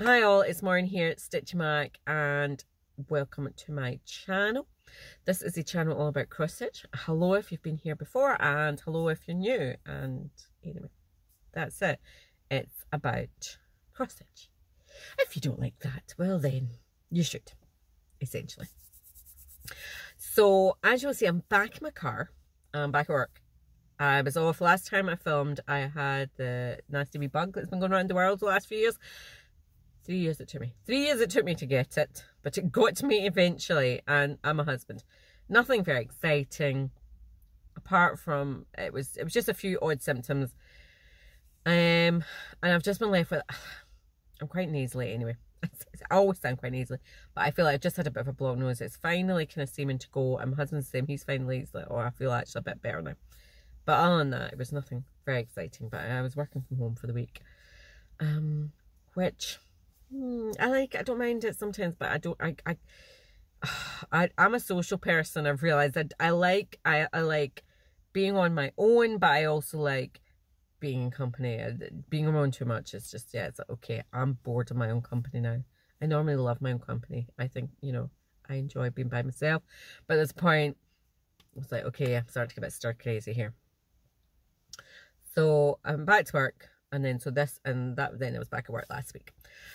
Hi all, it's Maureen here at Stitchy Mac and welcome to my channel. This is a channel all about cross stitch. Hello if you've been here before and hello if you're new, and anyway, that's it. It's about cross stitch. If you don't like that, well then you should, essentially. So as you'll see, I'm back in my car. I'm back at work. I was off last time I filmed. I had the nasty wee bug that's been going around the world the last few years. 3 years it took me. 3 years it took me to get it, but it got to me eventually, and I'm a husband. Nothing very exciting, apart from it was just a few odd symptoms. And I've just been left with, I'm quite nasally anyway. I always sound quite nasally, but I feel like I've just had a bit of a blocked nose. It's finally kind of seeming to go, and my husband's the same. He's like, oh, I feel actually a bit better now. But other than that, it was nothing very exciting. But I was working from home for the week, which I don't mind it sometimes, but I'm a social person. I've realized that I like being on my own, but I also like being in company. Being around too much is just, yeah, it's like, okay, I'm bored of my own company now. I normally love my own company. I think, you know, I enjoy being by myself, but at this point it's like, okay, I'm starting to get a bit stir crazy here. So I'm back to work. And then so this and that, then I was back at work last week.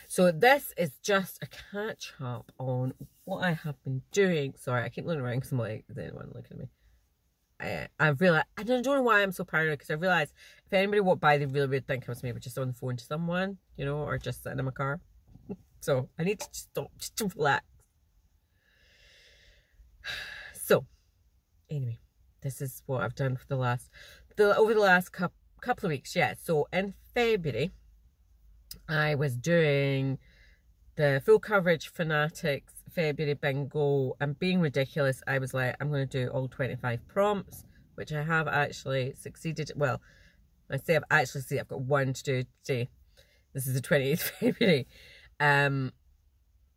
So this is just a catch up on what I have been doing. Sorry, I keep looking around because I'm like, is anyone looking at me? I've realized, I don't know why I'm so paranoid, because I realized if anybody walked by, they really would think I was maybe just on the phone to someone, you know, or just sitting in my car. So I need to stop, just to relax. So anyway, this is what I've done for over the last couple of weeks. Yeah, so in February I was doing the full coverage Fanatics February bingo, and being ridiculous, I was like, I'm going to do all 25 prompts, which I have actually succeeded. Well, I say I've actually succeeded. I've got one to do today. This is the 28th February.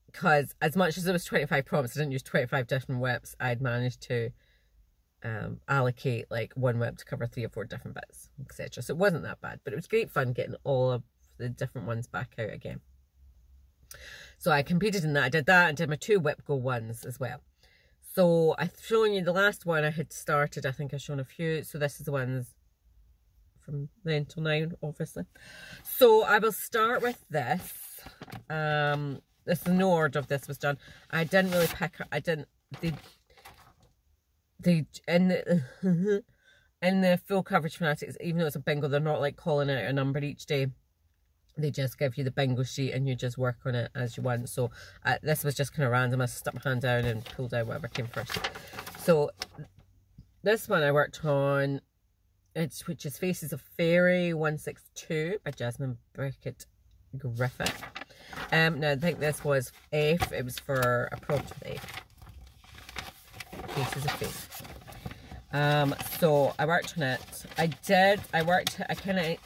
Because as much as there was 25 prompts, I didn't use 25 different whips. I'd managed to allocate like one whip to cover 3 or 4 different bits, etc. So it wasn't that bad, but it was great fun getting all of the different ones back out again. So I competed in that. I did that and did my 2 whip go ones as well. So I've shown you the last one I had started. I think I've shown a few. So this is the ones from then till now, obviously. So I will start with this. This is no order of this was done. I didn't really pick. I didn't. In the full coverage Fanatics, even though it's a bingo, they're not like calling out a number each day. They just give you the bingo sheet and you just work on it as you want. So this was just kind of random. I stuck my hand down and pulled out whatever came first. So this one I worked on, which is Faces of Faery 162 by Jasmine Brickett Griffith. Now I think this was F. It was for a prompt with F. Faces of Faith. So I worked on it. I kind of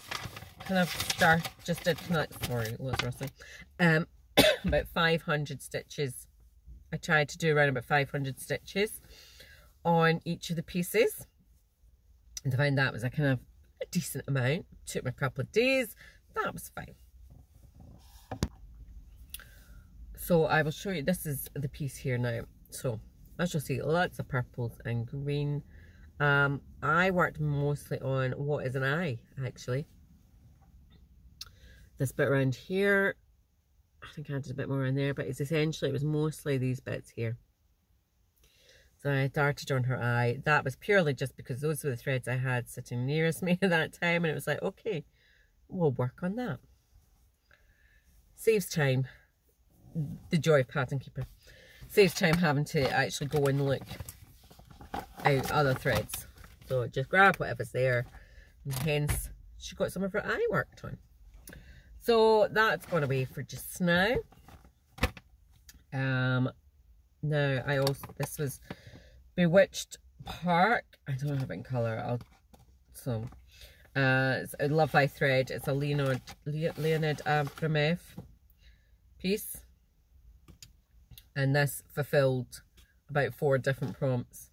about 500 stitches. I tried to do around about 500 stitches on each of the pieces, and I found that was a kind of a decent amount. Took me a couple of days. That was fine. So I will show you, this is the piece here now. So as you'll see, lots of purples and green. I worked mostly on what is an eye, actually. This bit around here, I think I added a bit more in there, but it's essentially, it was mostly these bits here. So I started on her eye. That was purely just because those were the threads I had sitting nearest me at that time, and it was like, okay, we'll work on that. Saves time. The joy of pattern keeper. Saves time having to actually go and look out other threads. So just grab whatever's there, and hence she got some of her eye worked on. So that's gone away for just now. Now this was Bewitched Park. I don't have it in colour. It's a Love by Thread. It's a Leonid Abramov piece. And this fulfilled about 4 different prompts.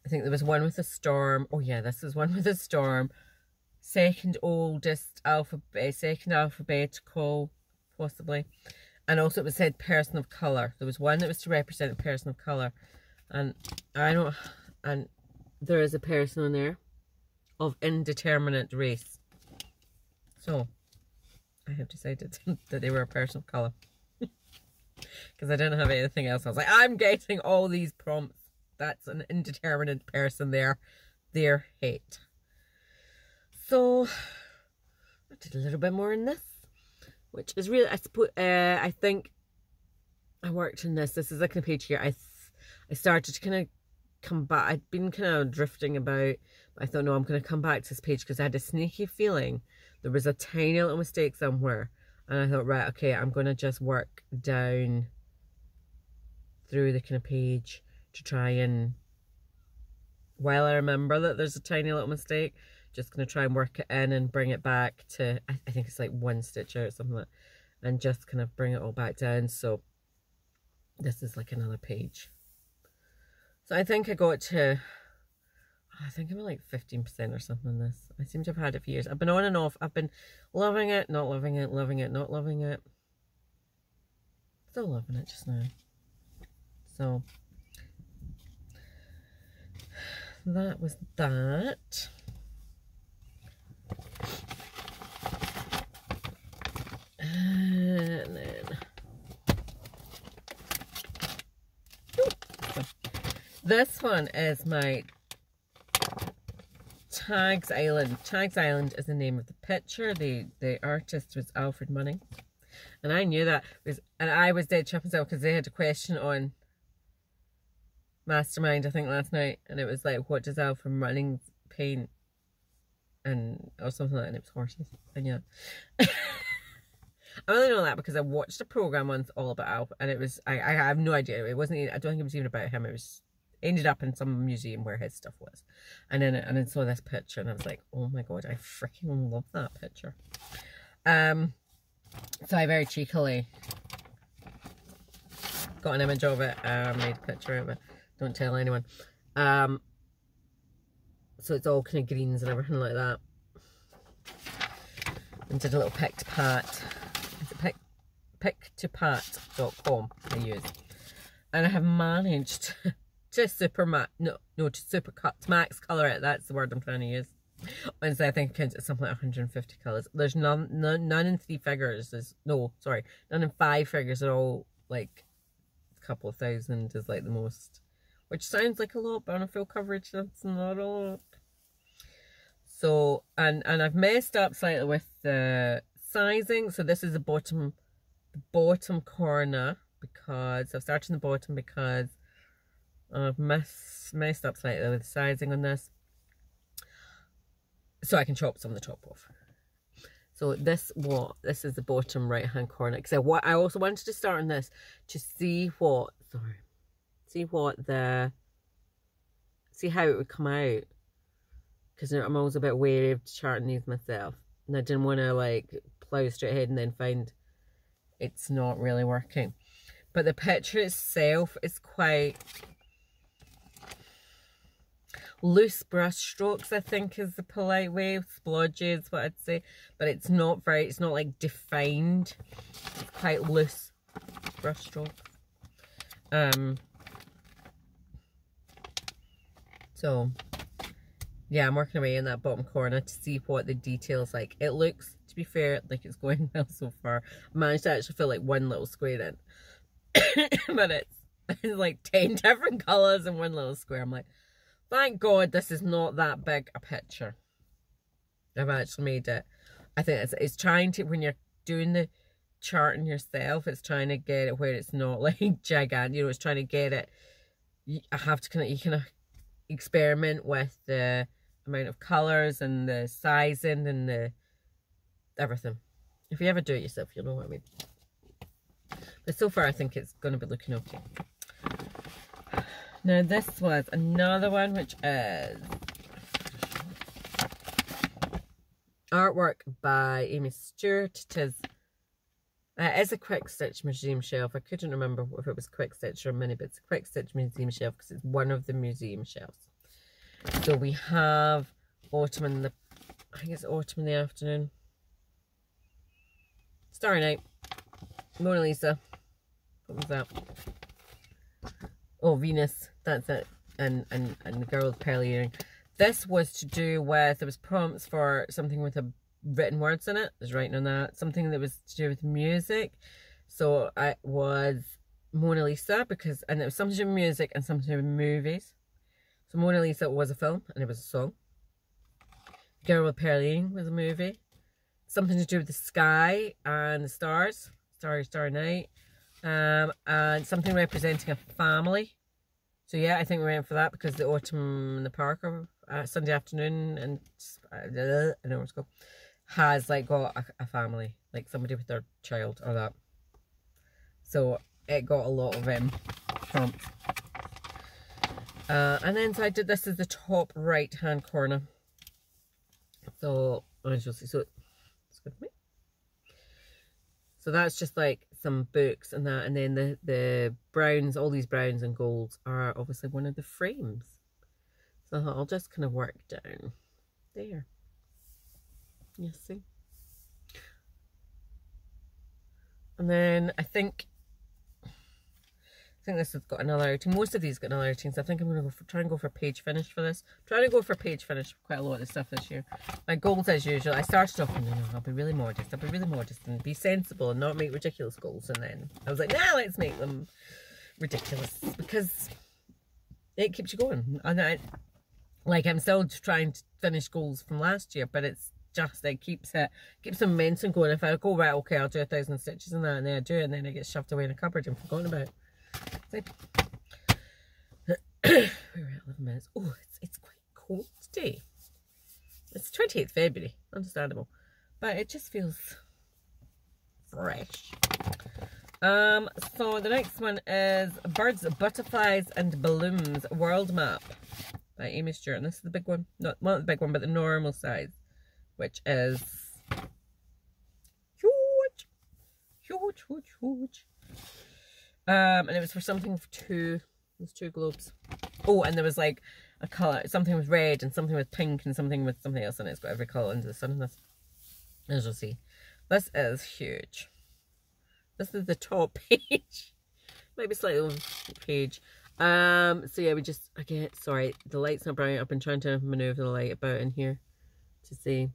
I think there was one with a storm. Oh yeah, this is one with a storm. Second alphabetical. possibly. And also it said person of colour. There was one that was to represent a person of colour. And and there is a person on there of indeterminate race. So I have decided that they were a person of colour. Because I didn't have anything else. I was like, I'm getting all these prompts. That's an indeterminate person there. Their hate. So I did a little bit more in this, which is really, I suppose, I think I worked in this. This is like the page here. I started to kind of come back. I'd been kind of drifting about, but I thought, no, I'm going to come back to this page because I had a sneaky feeling there was a tiny little mistake somewhere. And I thought, right, okay, I'm going to just work down through the kind of page to try and, while I remember that there's a tiny little mistake, just going to try and work it in and bring it back to, I think it's like 1 stitch out or something like that, and just kind of bring it all back down. So this is like another page. So I think I got to, I think I'm at like 15% or something on this. I seem to have had it for years. I've been on and off. I've been loving it, not loving it, loving it, not loving it. Still loving it just now. So that was that. And then this one is my Tags Island. Tags Island is the name of the picture. The artist was Alfred Munning. And I knew that. And I was dead chuffed myself because they had a question on Mastermind, I think, last night. And it was like, what does Alfred Munning paint? And, or something like that. And it was horses. And yeah. I only know that because I watched a program once all about Alfred. And it was, I have no idea. It wasn't, I don't think it was even about him. It was, ended up in some museum where his stuff was. And then saw this picture and I was like, oh my god, I freaking love that picture. So I very cheekily got an image of it, made a picture of it. Don't tell anyone. So it's all kind of greens and everything like that. And did a little pick to pat. It's a picktopat.com I use. And I have managed to super cut, to max colour it. That's the word I'm trying to use. Wednesday, I think it's something like 150 colours. There's none in 3 figures. None in 5 figures. Are all like a couple of thousand is like the most, which sounds like a lot, but on a full coverage, that's not a lot. So, and I've messed up slightly with the sizing. So this is the bottom corner because I've started in the bottom because I've messed up slightly with the sizing on this. So I can chop some of the top off. So this is the bottom right hand corner. Because I also wanted to start on this to see how it would come out. Because I'm always a bit wary of charting these myself. And I didn't want to like plough straight ahead and then find it's not really working. But the picture itself is quite loose brush strokes, I think is the polite way. Splodges, what I'd say. But it's not like defined. It's quite loose brush strokes. So yeah, I'm working away in that bottom corner to see what the details like. It looks, to be fair, like it's going well so far. I managed to actually fill like one little square in. But it's like 10 different colours in one little square. I'm like, thank God this is not that big a picture. I've actually made it. I think it's trying to, when you're doing the charting yourself, it's trying to get it where it's not like gigantic. You know, it's trying to get it. I have to kind of experiment with the amount of colours and the sizing and the everything. If you ever do it yourself, you'll know what I mean. But so far I think it's going to be looking okay. Now this was another one which is artwork by Amy Stewart. It's a quick stitch museum shelf. I couldn't remember if it was quick stitch or mini, but it's a quick stitch museum shelf because it's one of the museum shelves. So we have autumn in the, I think it's autumn in the afternoon. Starry night. Mona Lisa. What was that? Oh, Venus. That's it. And the girl with pearly earring. This was to do with, there was prompts for something with written words in it. I was writing on that. Something that was to do with music. So it was Mona Lisa, and it was something to do with music and something to do with movies. So Mona Lisa was a film and it was a song. Girl with Pearly Earring was a movie. Something to do with the sky and the stars. Starry Night. And something representing a family. So yeah, I think we went for that because the autumn in the park or Sunday afternoon and I know what it's called, has like got a family, like somebody with their child or that. So it got a lot of prompts. And then so I did this as the top right hand corner. So as you'll see, so it's good for me. So that's just like some books and that, and then the browns, all these browns and golds are obviously one of the frames. So I thought I'll just kind of work down there. You see? And then I think this has got another outing. Most of these got another outing, so I think I'm going to try and go for page finish for this. I'm trying to go for page finish for quite a lot of the stuff this year. My goals as usual, I started off and I'll be really modest and be sensible and not make ridiculous goals, and then I was like, nah, let's make them ridiculous because it keeps you going. And I'm still trying to finish goals from last year, but it's just, it keeps momentum going. If I go, right, okay, I'll do 1,000 stitches and that, and then I do it, and then it gets shoved away in a cupboard and forgotten about. We're at 11 minutes. Oh, it's quite cold today. It's 28th February, understandable, but it just feels fresh. So the next one is Birds, Butterflies and Balloons World Map by Amy Stewart, and this is the big one, not the big one, but the normal size, which is huge. And it was for something for there's 2 globes. Oh, and there was like a colour, something with red and something with pink and something with something else, and it's got every colour under the sun in this. As you'll see, this is huge. This is the top page. Maybe slightly over page. So yeah, we just, again, sorry, the light's not bright. I've been trying to manoeuvre the light about in here to see.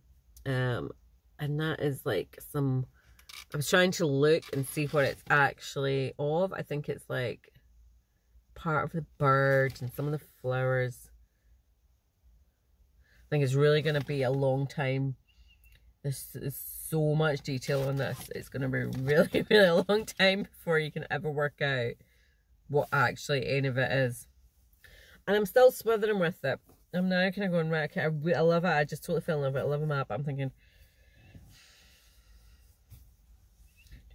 And that is like some, I was trying to look and see what it's actually of. I think it's like part of the bird and some of the flowers. I think it's really going to be a long time. There's so much detail on this. It's going to be really, really a long time before you can ever work out what actually any of it is. And I'm still swithering with it. I'm now kind of going, right, okay, I love it. I just totally fell in love with it. I love a map. I'm thinking,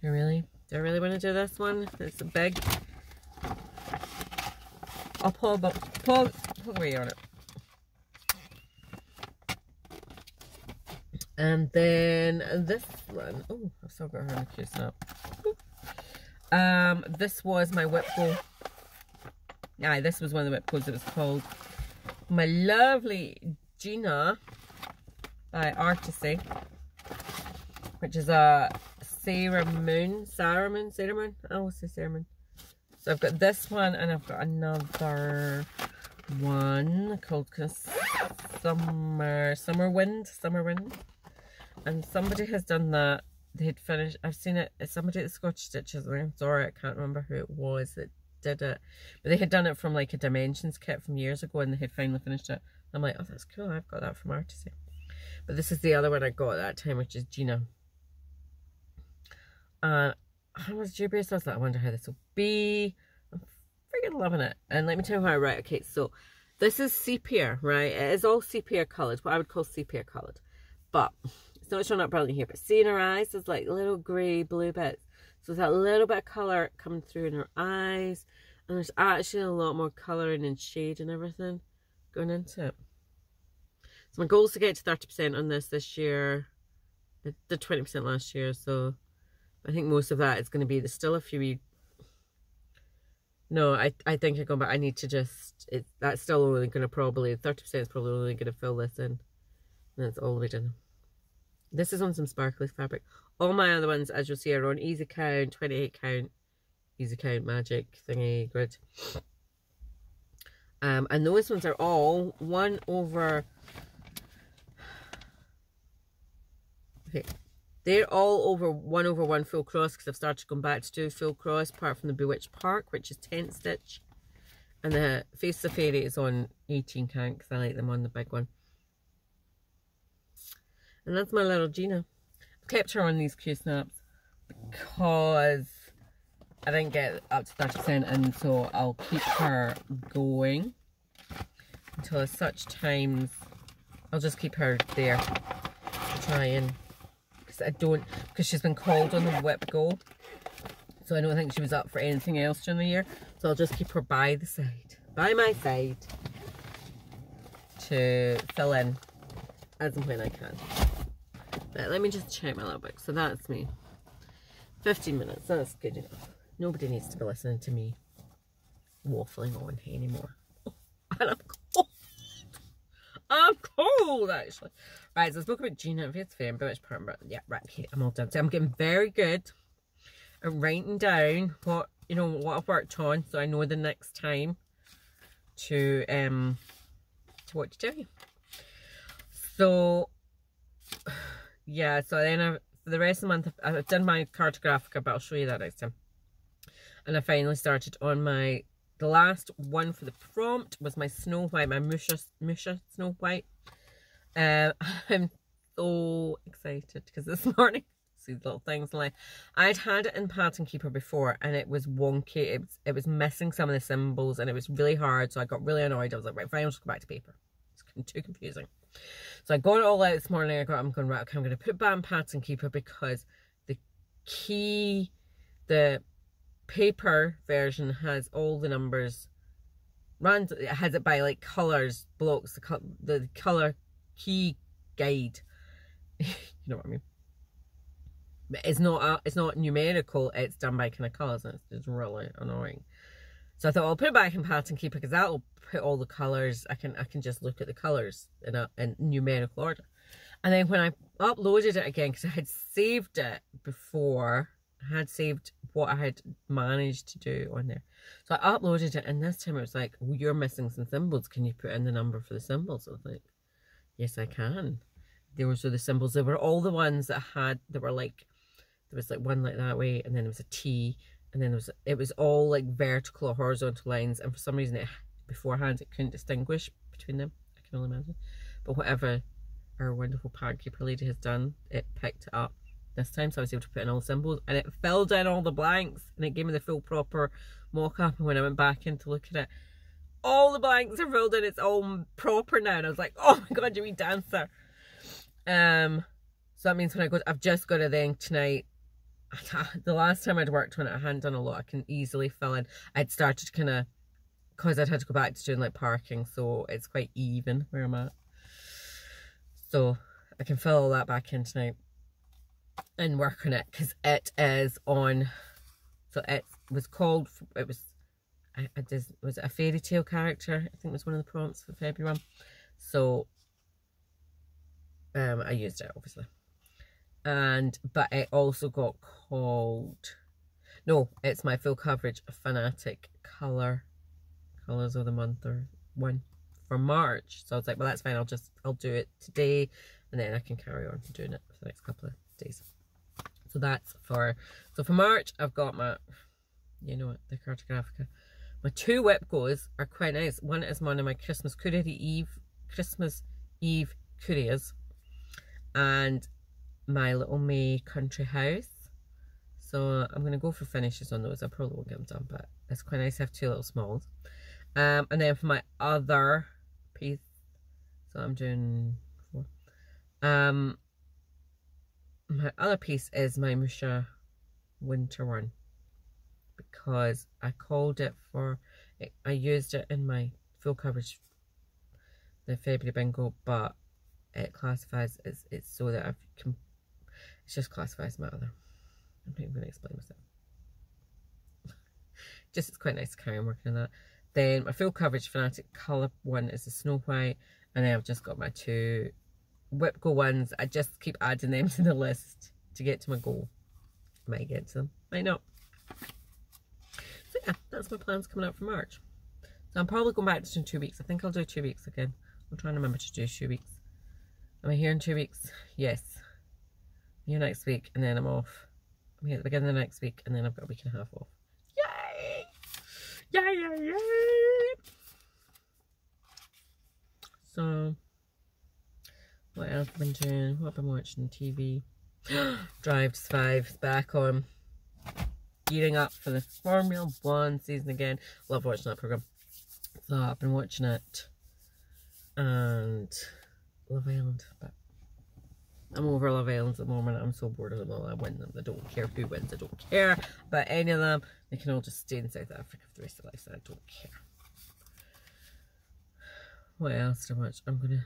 do I really want to do this one? It's a big. I'll pull away on it. And then this one, oh, I've still got her in the case now. This was my whip goal. Yeah, this was one of the whip goals. It was called My Lovely Gina by Artecy, which is a Sarah Moon. I always say Sarah Moon. So I've got this one, and I've got another one called Summer Wind. And somebody has done that. They had finished. I've seen it. It's somebody at the Scotch Stitches, and I'm sorry, I can't remember who it was that did it. But they had done it from like a Dimensions kit from years ago, and they had finally finished it. I'm like, oh, that's cool. I've got that from Artecy. But this is the other one I got at that time, which is Gina. I was dubious. I was like, I wonder how this will be. I'm freaking loving it. And let me tell you how I write. Okay, so this is sepia, right? It is all sepia coloured, what I would call sepia coloured. But it's not showing up brilliantly here. But see in her eyes, there's like little grey, blue bits. So there's that little bit of colour coming through in her eyes. And there's actually a lot more colouring and shade and everything going into it. So my goal is to get to 30% on this year. I did 20% last year, so I think most of that is going to be, there's still a few. No, I think I'm going back. I need to just, that's still only going to probably, 30% is probably only going to fill this in. And that's all the way done. This is on some sparkly fabric. All my other ones, as you'll see, are on easy count, 28 count, easy count, magic, thingy, grid. And those ones are all 1 over... Okay. They're all over 1 over 1 full cross because I've started going back to do full cross, apart from the Bewitched Park, which is 10 stitch. And the Face of Faery is on 18 count because I like them on the big one. And that's my little Gina. I've kept her on these Q-snaps because I didn't get up to 30%, and so I'll keep her going until such times. I'll just keep her there to try and, because she's been called on the whip go, so I don't think she was up for anything else during the year, so I'll just keep her by my side to fill in as and when I can. But let me just check my little book. So that's me. 15 minutes, that's good enough. Nobody needs to be listening to me waffling on anymore. Oh, and I'm cold. I'm cold, actually. Right, so I spoke about Gina and Faery and Bewitched Park, but yeah, right, okay, I'm all done. So I'm getting very good at writing down what, you know, what I've worked on, so I know the next time to what to tell you. So yeah, so then for the rest of the month I've done my cartographica, but I'll show you that next time. And I finally started on the last one for the prompt was my Snow White, my Musha Snow White. I'm so excited because this morning, see the little things like I'd had it in Pattern Keeper before and it was wonky, it was missing some of the symbols and it was really hard, so I got really annoyed. I was like, right, fine, I'll just go back to paper. It's too confusing. So I got it all out this morning. I'm going, right, okay, I'm going to put it back in Pattern Keeper because the paper version has all the numbers, it has it by like colours, blocks, the colour key guide. You know what I mean? But it's not numerical, it's done by kind of colours, and it's just really annoying. So I thought I'll put it back in Pattern Keeper because that'll put all the colours, I can just look at the colours in numerical order. And then when I uploaded it again, because I had saved it before, I had saved what I had managed to do on there. So I uploaded it, and this time it was like, oh, you're missing some symbols. Can you put in the number for the symbols? I was like, yes, I can. Those were the symbols. They were all the ones that were like, there was like one like that way, and then there was a T, and then it was all like vertical or horizontal lines, and for some reason beforehand it couldn't distinguish between them. I can only imagine. But whatever our wonderful Park Keeper lady has done, it picked it up this time, so I was able to put in all the symbols, and it filled in all the blanks, and it gave me the full proper mock-up. And when I went back in to look at it, all the blanks are filled in, it's all proper now, and I was like, oh my god, you wee dancer. So that means when I go, I've just got to then tonight, the last time I'd worked on it, I hadn't done a lot, I can easily fill in. I'd started kind of, because I'd had to go back to doing like parking, so it's quite even where I'm at. So I can fill all that back in tonight and work on it, because it is on, so it was called, was it a fairy tale character? I think it was one of the prompts for February 1. So I used it obviously, but it also got called, no, it's my full coverage fanatic colours of the month or one for March. So I was like, well, that's fine, I'll do it today, and then I can carry on doing it for the next couple of days. So that's for March. I've got my, you know what, the cartographica. My 2 whip goes are quite nice. One is one of my Christmas Eve couriers, and my little May country house. So I'm going to go for finishes on those. I probably won't get them done, but it's quite nice to have 2 little smalls. And then for my other piece, so I'm doing 4. My other piece is my Musha winter one, because I called it for, I used it in my full coverage, the February bingo, but it classifies, it's so that I can, it's just classifies my other. I'm not even going to explain myself. Just, it's quite nice to carry on working on that. Then my full coverage fanatic colour one is the Snow White, and then I've just got my 2 whip go ones. I just keep adding them to the list to get to my goal. Might get to them, might not. So yeah, that's my plans coming up for March. So I'm probably going back in 2 weeks. I think I'll do 2 weeks again. I'm trying to remember to do 2 weeks. Am I here in 2 weeks? Yes. I'm here next week and then I'm off. I'm here at the beginning of the next week and then I've got a week and a half off. Yay! Yay, yay, yay! So, what else have I been doing? What have I been watching? TV. Drive to Survive is back on. Gearing up for the Formula 1 season again. Love watching that programme. So I've been watching it. And Love Island. But I'm over Love Island at the moment. I'm so bored of them all. I win them. I don't care who wins. I don't care about any of them. They can all just stay in South Africa for the rest of their life. So I don't care. What else to watch? I'm going to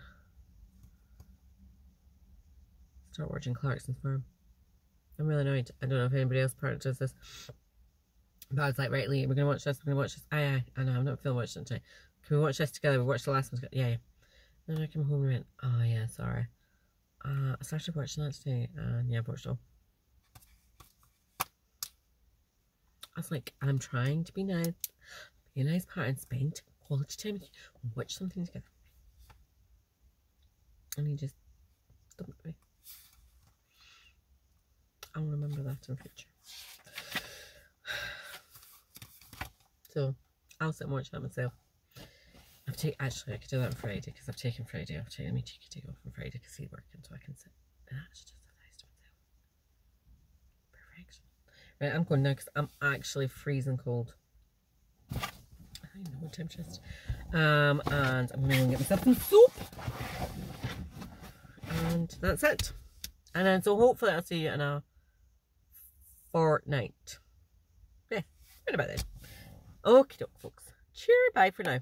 start watching Clarkson's Farm. I'm really annoyed. I don't know if anybody else does this. But I was like, right, Lee, we're going to watch this. We're going to watch this. Aye, I know. I'm not feeling watching it today. Can we watch this together? We watched the last one together. Yeah, yeah. Then I came home and went, oh, yeah, sorry. I started watching that today. And yeah, I've watched it all. I was like, I'm trying to be nice. Be a nice part and spend quality time with you. And watch something together. And he just dumped me. I'll remember that in the future. So, I'll sit and watch that myself. Actually, I could do that on Friday because I've taken Friday off. Let me take a day off on Friday because he's working so I can sit and actually just have nice to myself. Perfect. Right, I'm going now because I'm actually freezing cold. I don't even know what temperature it is. And I'm going to get myself some soup. And that's it. And then, so hopefully I'll see you in a fortnight. Yeah, right about then. Okie doke, folks. Cheers, bye for now.